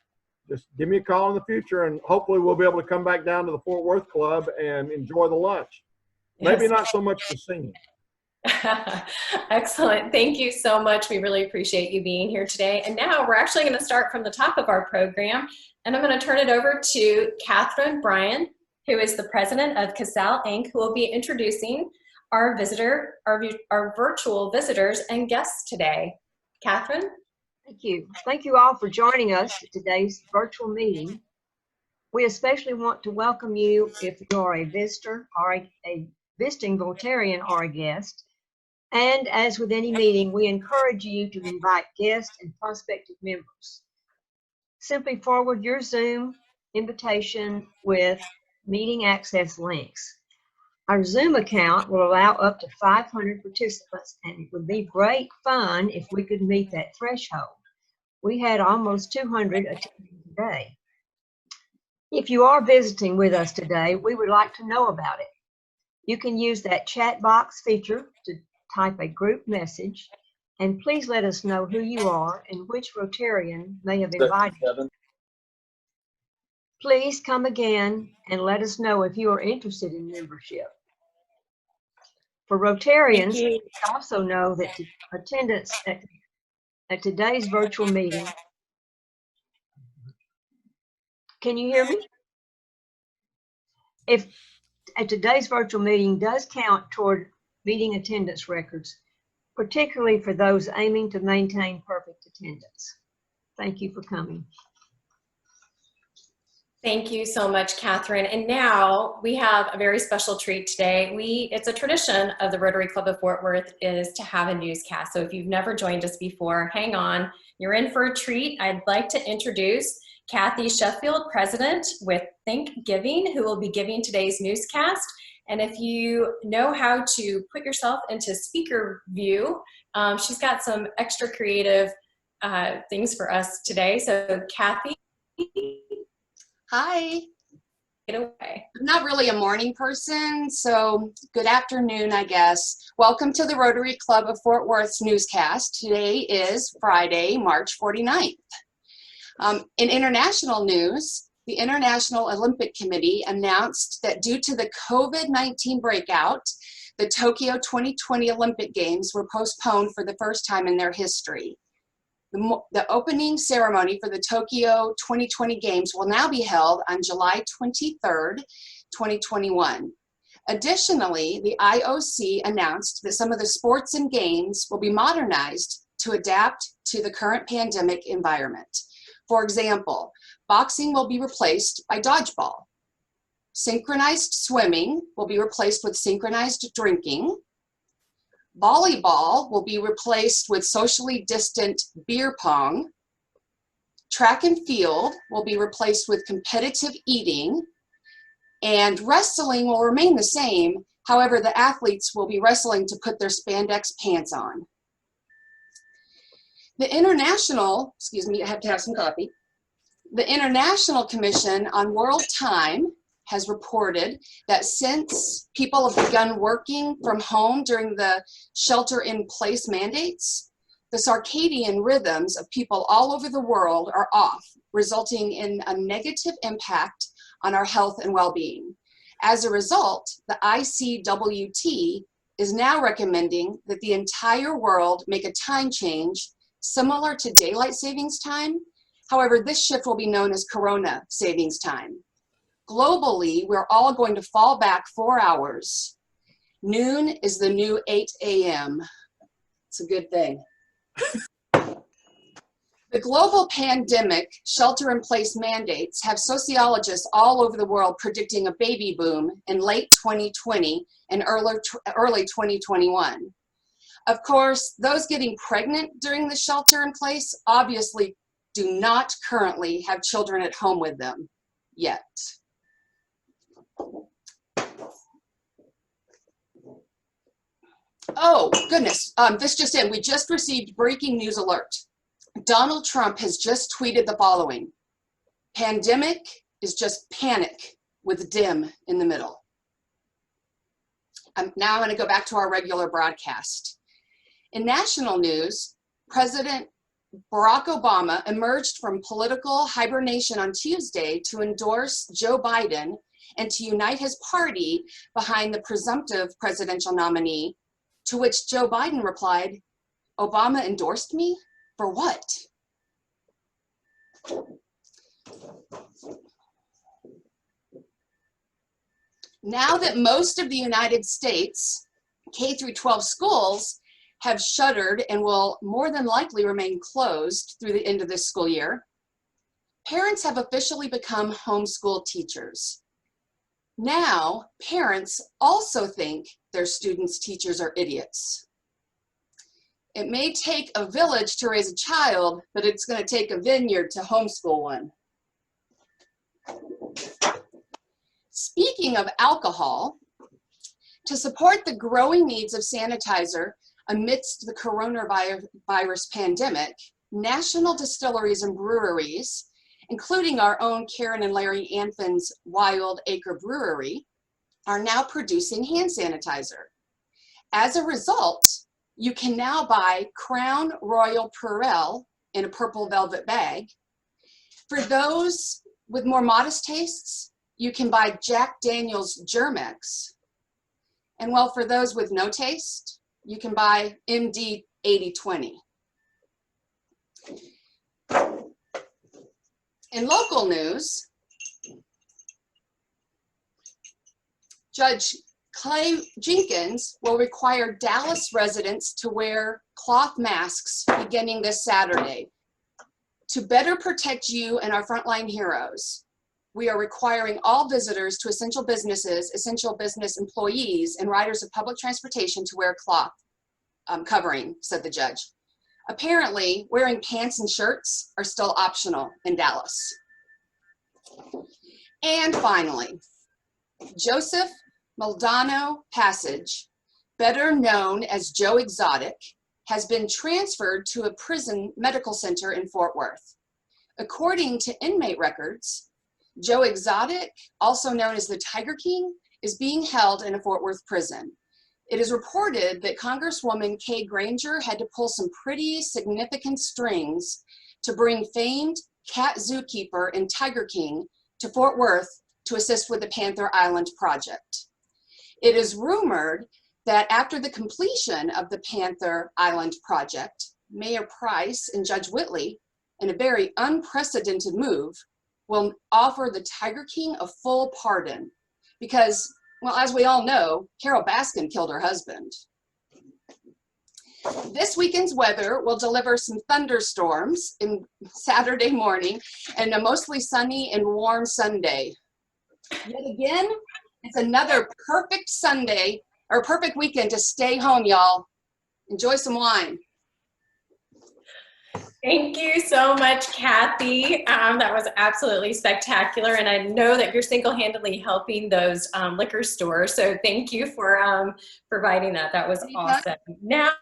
Speaker 8: just give me a call in the future, and hopefully we'll be able to come back down to the Fort Worth Club and enjoy the lunch. Maybe not so much the singing.
Speaker 2: Excellent. Thank you so much. We really appreciate you being here today. And now we're actually going to start from the top of our program, and I'm going to turn it over to Catherine Bryan, who is the president of CASAL Inc., who will be introducing our virtual visitors and guests today. Catherine?
Speaker 9: Thank you. Thank you all for joining us at today's virtual meeting. We especially want to welcome you if you are a visitor or a visiting Rotarian or a guest. And as with any meeting, we encourage you to invite guests and prospective members. Simply forward your Zoom invitation with meeting access links. Our Zoom account will allow up to 500 participants, and it would be great fun if we could meet that threshold. We had almost 200 attending today. If you are visiting with us today, we would like to know about it. You can use that chat box feature to type a group message, and please let us know who you are and which Rotarian may have invited you. Please come again and let us know if you are interested in membership. For Rotarians, please also know that attendance at today's virtual meeting. Can you hear me? If at today's virtual meeting does count toward meeting attendance records, particularly for those aiming to maintain perfect attendance. Thank you for coming.
Speaker 2: Thank you so much, Catherine. And now we have a very special treat today. It's a tradition of the Rotary Club of Fort Worth is to have a newscast. So if you've never joined us before, hang on, you're in for a treat. I'd like to introduce Kathy Sheffield, President with Think Giving, who will be giving today's newscast. And if you know how to put yourself into speaker view, she's got some extra creative things for us today. So Kathy.
Speaker 10: Hi.
Speaker 2: Get away.
Speaker 10: I'm not really a morning person, so good afternoon, I guess. Welcome to the Rotary Club of Fort Worth's newscast. Today is Friday, March 49th. In international news, the International Olympic Committee announced that due to the COVID-19 breakout, the Tokyo 2020 Olympic Games were postponed for the first time in their history. The opening ceremony for the Tokyo 2020 Games will now be held on July 23rd, 2021. Additionally, the IOC announced that some of the sports and games will be modernized to adapt to the current pandemic environment. For example, boxing will be replaced by dodgeball. Synchronized swimming will be replaced with synchronized drinking. Volleyball will be replaced with socially distant beer pong. Track and field will be replaced with competitive eating. And wrestling will remain the same. However, the athletes will be wrestling to put their spandex pants on. The International, I have to have some coffee. The International Commission on World Time has reported that since people have begun working from home during the shelter-in-place mandates, the circadian rhythms of people all over the world are off, resulting in a negative impact on our health and well-being. As a result, the ICWT is now recommending that the entire world make a time change similar to daylight savings time. However, this shift will be known as Corona savings time. Globally, we're all going to fall back 4 hours. Noon is the new 8 a.m. It's a good thing. The global pandemic shelter-in-place mandates have sociologists all over the world predicting a baby boom in late 2020 and early 2021. Of course, those getting pregnant during the shelter-in-place obviously do not currently have children at home with them yet. Oh, goodness, this just in. We just received breaking news alert. Donald Trump has just tweeted the following: pandemic is just panic with dim in the middle. Now I'm going to go back to our regular broadcast. In national news, President Barack Obama emerged from political hibernation on Tuesday to endorse Joe Biden and to unite his party behind the presumptive presidential nominee, to which Joe Biden replied, "Obama endorsed me? For what?" Now that most of the United States K-12 schools have shuttered and will more than likely remain closed through the end of this school year, parents have officially become homeschool teachers. Now, parents also think their students' teachers are idiots. It may take a village to raise a child, but it's going to take a vineyard to homeschool one. Speaking of alcohol, to support the growing needs of sanitizer amidst the coronavirus pandemic, national distilleries and breweries, including our own Karen and Larry Anthon's Wild Acre Brewery, are now producing hand sanitizer. As a result, you can now buy Crown Royal Purell in a purple velvet bag. For those with more modest tastes, you can buy Jack Daniel's Germex. And well, for those with no taste, you can buy MD 8020. In local news, Judge Clay Jenkins will require Dallas residents to wear cloth masks beginning this Saturday. To better protect you and our frontline heroes, we are requiring all visitors to essential businesses, essential business employees, and riders of public transportation to wear cloth covering, said the judge. Apparently, wearing pants and shirts are still optional in Dallas. And finally, Joseph Maldonado Passage, better known as Joe Exotic, has been transferred to a prison medical center in Fort Worth. According to inmate records, Joe Exotic, also known as the Tiger King, is being held in a Fort Worth prison. It is reported that Congresswoman Kay Granger had to pull some pretty significant strings to bring famed cat zookeeper and Tiger King to Fort Worth to assist with the Panther Island project. It is rumored that after the completion of the Panther Island project, Mayor Price and Judge Whitley, in a very unprecedented move, will offer the Tiger King a full pardon because, well, as we all know, Carol Baskin killed her husband. This weekend's weather will deliver some thunderstorms in Saturday morning and a mostly sunny and warm Sunday. Yet again, it's another perfect Sunday or perfect weekend to stay home, y'all. Enjoy some wine.
Speaker 2: Thank you so much, Kathy. That was absolutely spectacular, and I know that you're single-handedly helping those liquor stores, so thank you for providing that. That was awesome. Now,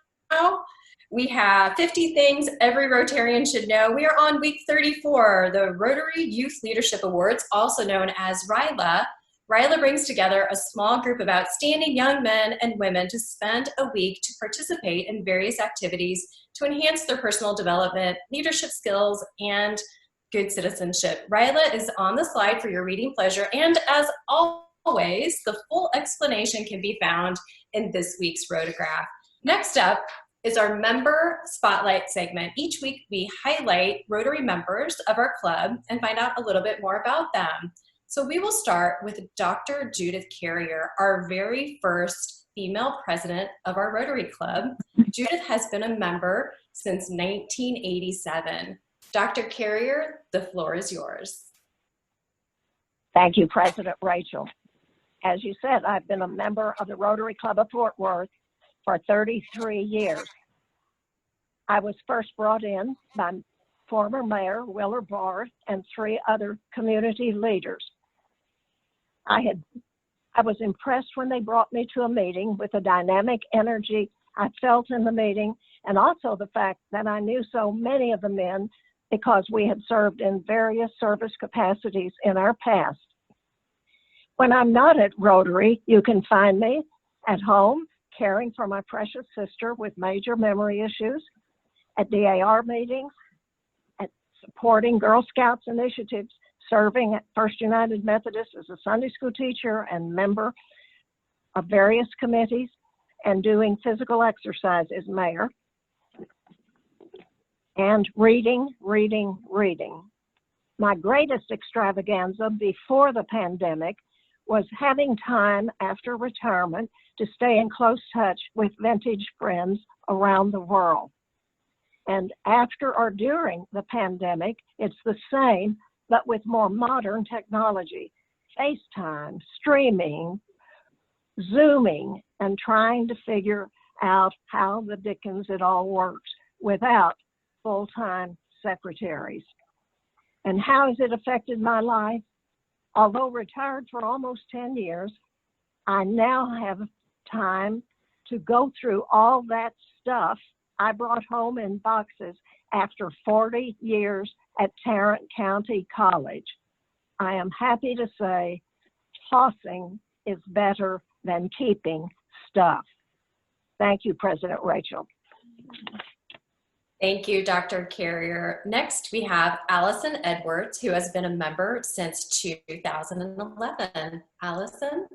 Speaker 2: we have 50 things every Rotarian should know. We are on week 34, the Rotary Youth Leadership Awards, also known as RYLA. RYLA brings together a small group of outstanding young men and women to spend a week to participate in various activities to enhance their personal development, leadership skills, and good citizenship. RYLA is on the slide for your reading pleasure, and as always, the full explanation can be found in this week's rotograph. Next up is our member spotlight segment. Each week we highlight Rotary members of our club and find out a little bit more about them. So we will start with Dr. Judith Carrier, our very first female president of our Rotary Club. Judith has been a member since 1987. Dr. Carrier, the floor is yours.
Speaker 11: Thank you, President Rachel. As you said, I've been a member of the Rotary Club of Fort Worth for 33 years. I was first brought in by former Mayor Willard Barth and 3 other community leaders. I was impressed when they brought me to a meeting with the dynamic energy I felt in the meeting, and also the fact that I knew so many of the men because we had served in various service capacities in our past. When I'm not at Rotary, you can find me at home caring for my precious sister with major memory issues, at DAR meetings, at supporting Girl Scouts initiatives, serving at First United Methodist as a Sunday school teacher and member of various committees, and doing physical exercise as mayor, and reading. My greatest extravaganza before the pandemic was having time after retirement to stay in close touch with vintage friends around the world. And after or during the pandemic, it's the same, but with more modern technology, FaceTime, streaming, Zooming, and trying to figure out how the dickens it all works without full-time secretaries. And how has it affected my life? Although retired for almost 10 years, I now have time to go through all that stuff I brought home in boxes after 40 years at Tarrant County College. I am happy to say tossing is better than keeping stuff. Thank you, President Rachel.
Speaker 2: Thank you, Dr. Carrier. Next, we have Allison Edwards, who has been a member since 2011. Allison?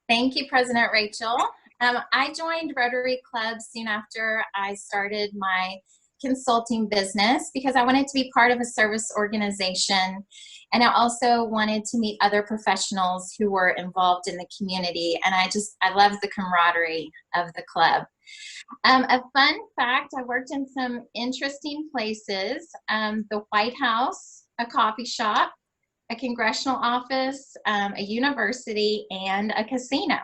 Speaker 12: Thank you, President Rachel. I joined Rotary Club soon after I started my consulting business because I wanted to be part of a service organization, and I also wanted to meet other professionals who were involved in the community, and I love the camaraderie of the club. A fun fact, I worked in some interesting places, the White House, a coffee shop, a congressional office, a university, and a casino.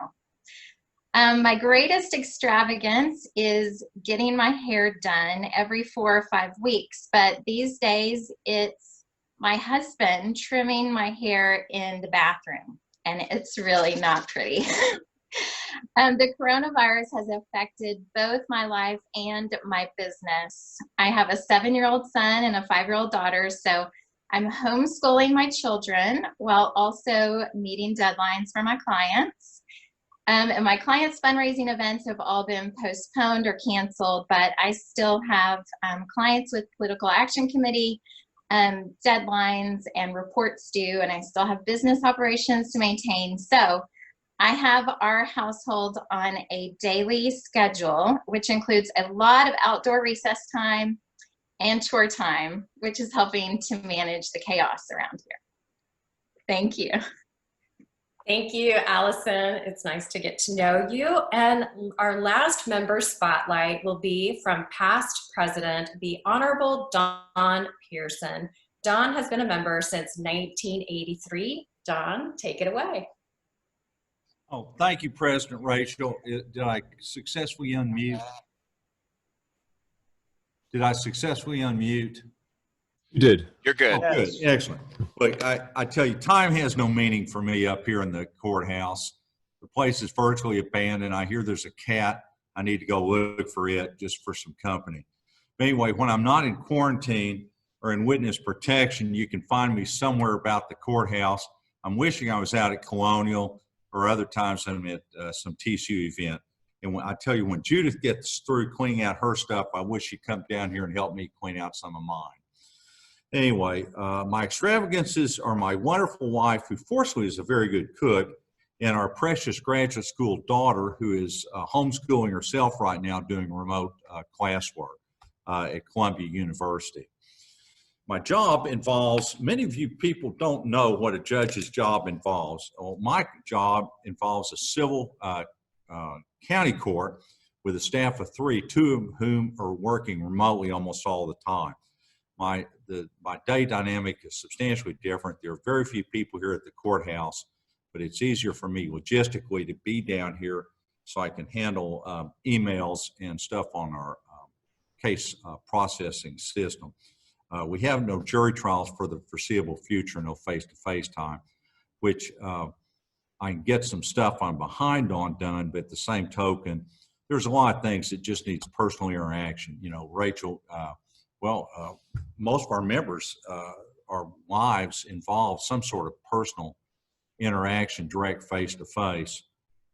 Speaker 12: My greatest extravagance is getting my hair done every 4 or 5 weeks, but these days it's my husband trimming my hair in the bathroom, and it's really not pretty. The coronavirus has affected both my life and my business. I have a 7-year-old son and a 5-year-old daughter, so I'm homeschooling my children while also meeting deadlines for my clients. And my clients' fundraising events have all been postponed or canceled, but I still have clients with Political Action Committee deadlines and reports due, and I still have business operations to maintain. So I have our household on a daily schedule, which includes a lot of outdoor recess time and tour time, which is helping to manage the chaos around here. Thank you.
Speaker 2: Thank you, Allison. It's nice to get to know you. And our last member spotlight will be from past president, the Honorable Don Pearson. Don has been a member since 1983. Don, take it away.
Speaker 13: Oh, thank you, President Rachel. Did I successfully unmute? Did I successfully unmute?
Speaker 6: You did.
Speaker 1: You're good.
Speaker 13: Oh, good. Excellent. Look, I tell you, time has no meaning for me up here in the courthouse. The place is virtually abandoned. I hear there's a cat. I need to go look for it just for some company. But anyway, when I'm not in quarantine or in witness protection, you can find me somewhere about the courthouse. I'm wishing I was out at Colonial, or other times I'm at some TCU event. And when I tell you, when Judith gets through cleaning out her stuff, I wish she'd come down here and help me clean out some of mine. Anyway, my extravagances are my wonderful wife, who fortunately is a very good cook, and our precious graduate school daughter, who is homeschooling herself right now doing remote classwork at Columbia University. My job involves, many of you people don't know what a judge's job involves. Well, my job involves a civil county court with a staff of 3, 2 of whom are working remotely almost all the time. My day dynamic is substantially different. There are very few people here at the courthouse, but it's easier for me logistically to be down here so I can handle emails and stuff on our case processing system. We have no jury trials for the foreseeable future, no face-to-face time, which I can get some stuff I'm behind on done, but at the same token, there's a lot of things that just needs personal interaction. You know, Rachel, most of our members, our lives involve some sort of personal interaction, direct face-to-face,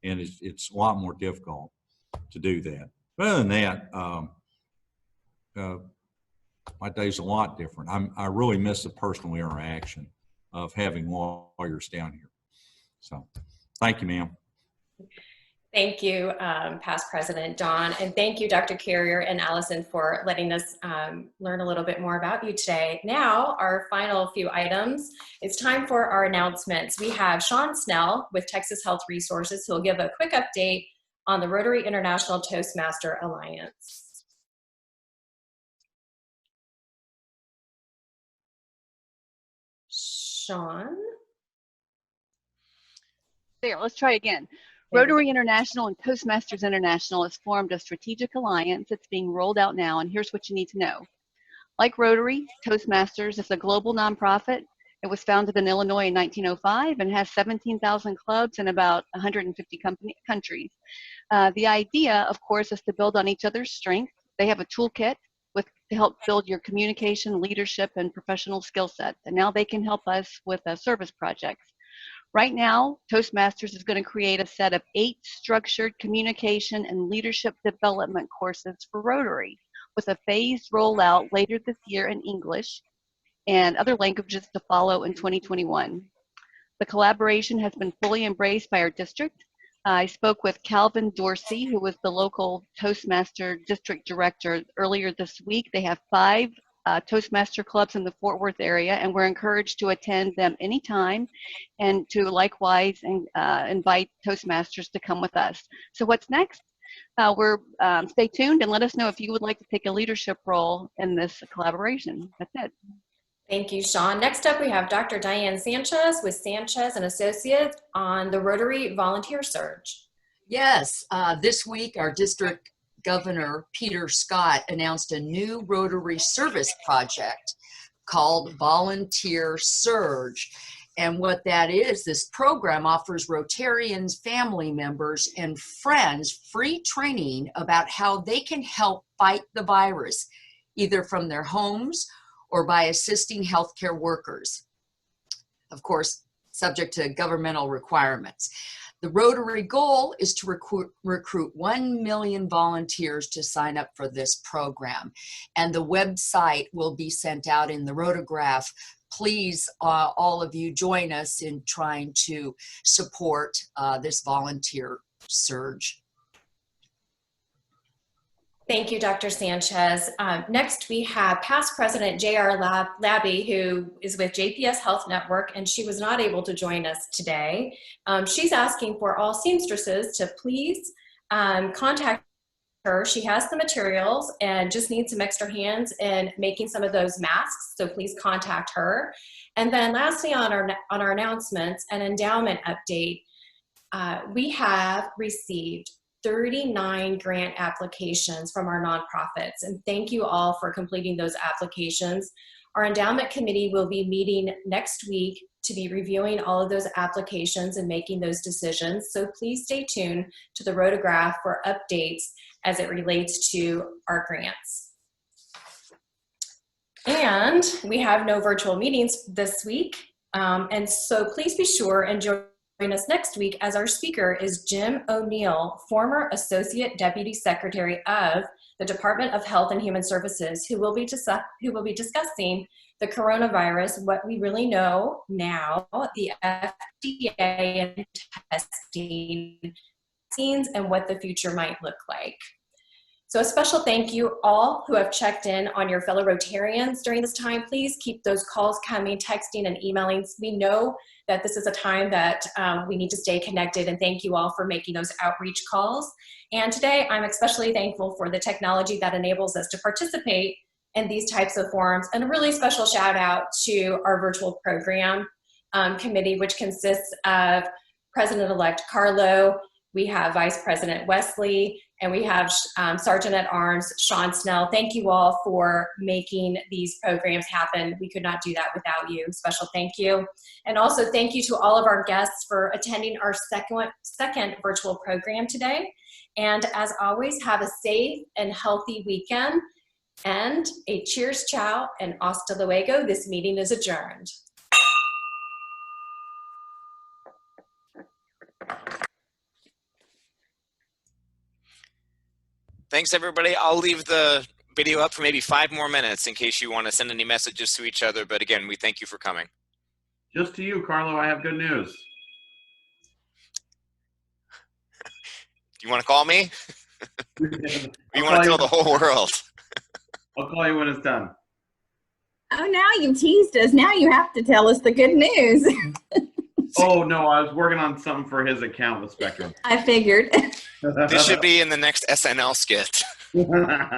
Speaker 13: and it's a lot more difficult to do that. But other than that, my day's a lot different. I really miss the personal interaction of having lawyers down here. So, thank you, ma'am.
Speaker 2: Thank you, past President Don, and thank you, Dr. Carrier and Allison, for letting us learn a little bit more about you today. Now, our final few items, it's time for our announcements. We have Sean Snell with Texas Health Resources, who will give a quick update on the Rotary International Toastmaster Alliance. Sean?
Speaker 14: There, let's try again. Rotary International and Toastmasters International has formed a strategic alliance that's being rolled out now, and here's what you need to know. Like Rotary, Toastmasters is a global nonprofit. It was founded in Illinois in 1905 and has 17,000 clubs in about 150 countries. The idea, of course, is to build on each other's strengths. They have a toolkit to help build your communication, leadership, and professional skill sets, and now they can help us with service projects. Right now, Toastmasters is going to create a set of 8 structured communication and leadership development courses for Rotary, with a phased rollout later this year in English and other languages to follow in 2021. The collaboration has been fully embraced by our district. I spoke with Calvin Dorsey, who was the local Toastmaster district director earlier this week. They have 5 Toastmaster clubs in the Fort Worth area, and we're encouraged to attend them anytime and to likewise invite Toastmasters to come with us. So what's next? Stay tuned and let us know if you would like to take a leadership role in this collaboration. That's it.
Speaker 2: Thank you, Sean. Next up, we have Dr. Diane Sanchez with Sanchez and Associates on the Rotary Volunteer Surge.
Speaker 15: Yes, this week our district governor, Peter Scott, announced a new Rotary service project called Volunteer Surge. And what that is, this program offers Rotarians, family members, and friends free training about how they can help fight the virus, either from their homes or by assisting healthcare workers. Of course, subject to governmental requirements. The Rotary goal is to recruit 1 million volunteers to sign up for this program. And the website will be sent out in the rotograph. Please, all of you, join us in trying to support this volunteer surge.
Speaker 2: Thank you, Dr. Sanchez. Next, we have past President J.R. Labby, who is with JPS Health Network, and she was not able to join us today. She's asking for all seamstresses to please contact her. She has the materials and just needs some extra hands in making some of those masks, so please contact her. And then lastly, on our announcements, an endowment update. We have received 39 grant applications from our nonprofits, and thank you all for completing those applications. Our endowment committee will be meeting next week to be reviewing all of those applications and making those decisions, so please stay tuned to the rotograph for updates as it relates to our grants. And we have no virtual meetings this week, and so please be sure and join us next week, as our speaker is Jim O'Neill, former Associate Deputy Secretary of the Department of Health and Human Services, who will be discussing the coronavirus, what we really know now, the FDA and testing, vaccines, and what the future might look like. So a special thank you all who have checked in on your fellow Rotarians during this time. Please keep those calls coming, texting and emailing. We know that this is a time that we need to stay connected, and thank you all for making those outreach calls. And today I'm especially thankful for the technology that enables us to participate in these types of forums, and a really special shout out to our virtual program committee, which consists of President-elect Carlo, we have Vice President Wesley, and we have Sergeant at Arms Sean Snell. Thank you all for making these programs happen. We could not do that without you. Special thank you. And also thank you to all of our guests for attending our second virtual program today. And as always, have a safe and healthy weekend. And a cheers, ciao, and hasta luego. This meeting is adjourned.
Speaker 1: Thanks, everybody. I'll leave the video up for maybe 5 more minutes in case you want to send any messages to each other. But again, we thank you for coming.
Speaker 16: Just to you, Carlo, I have good news.
Speaker 1: You want to call me? You want to tell the whole world?
Speaker 16: I'll call you when it's done.
Speaker 17: Oh, now you've teased us. Now you have to tell us the good news.
Speaker 16: Oh, no, I was working on something for his account with Spectrum.
Speaker 17: I figured.
Speaker 1: This should be in the next SNL skit.